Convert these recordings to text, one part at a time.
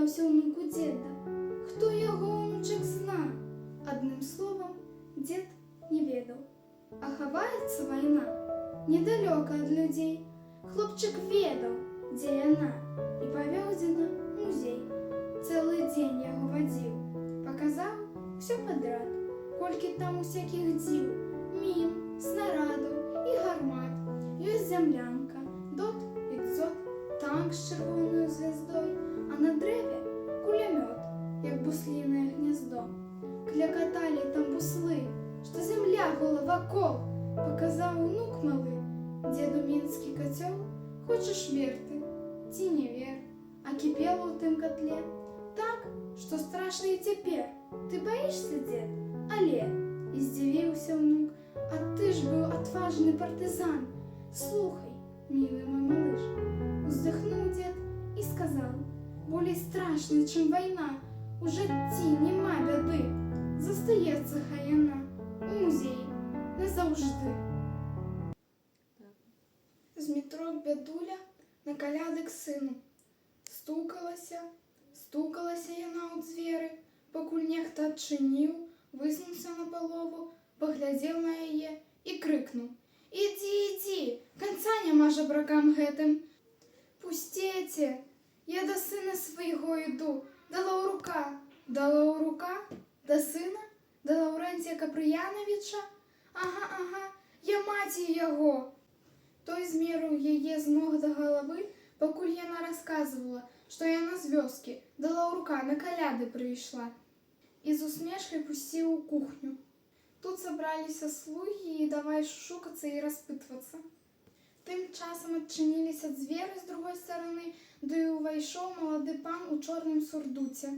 спытаўся ўнук у дзеда, хто яго ўнучак зна. Адным словам, дзед не ведаў. А хаваецца вайна недалёка ад людзей. Хлопчык ведаў, дзе яна, і павёў дзеда ў музей. Цэлы дзень яго вадзіў, паказаў усё падрад, колькі там усякіх дзіў, мін, снарадаў і гармат. Ёсць зямлянка, дот і дзот, танк з чырвонаю звяздой, а на дрэве кулямёт, як буслінае гняздо. Клякаталі там буслы, што зямля гола вакол, паказаў унук малы. Дзеду мінскі кацёл, хочаш вер ты, ці не вер, а кіпела ў тым катле так, што страшна і цяпер. Ты баішся, дзед? Але, і здзівіўся ўнук, а ты ж быў адважны партызан. Слухай, мілы мой малыш, уздыхнуў дзед і сказаў: болей страшнай, чым вайна, у жыцці няма бяды. Застаецца хай яна у музеі назаўжды. З метро бядуля на каляды к сыну. Стукалася яна ў дзверы, пакуль нехта адчыніў, высунуўся на палову, паглядзеў на яе і крыкнуў: ідзі, ідзі, канца няма жабракам гэтым. Пусцеце, я да сына свайго іду, да Лаўрука. Да Лаўрука? Да сына? Да Лаўрэнція Капрыянавіча? Ага, я маці яго. Той змерыў яе з ног да галавы, пакуль яна расказвала, што яна з вёскі да Лаўрука на каляды прыйшла, і з усмешкай пусціў у кухню. Тут сабраліся слугі і давай шукацца і распытвацца. Тым часам адчыніліся дзверы з другой стараны, ды ўвайшоў малады пан у чорным сурдуце.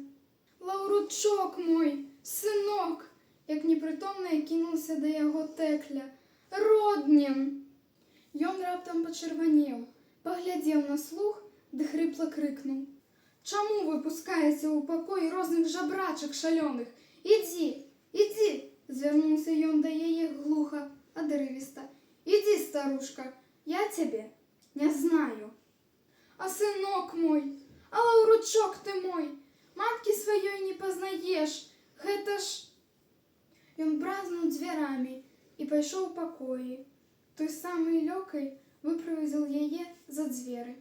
Лаўручок мой, сынок! Як непрытомны кінуўся да яго тэкля. Роднін! Ён раптам пачырванеў, паглядзеў на слуг, ды хрыпла крыкнуў: чаму вы пускаеце ў пакой розных жабрачак шалёных? Ідзі, ідзі! Звярнуўся ён да яе глуха, адрывіста. Ідзі, старушка, я цябе не знаю. А сынок мой, а Лаўручок ты мой, маткі сваёй не пазнаеш, гэта ж... Ён бразнуў дзвярамі і пайшоў у пакоі. Той самай лёкай выправадзіў яе за дзверы.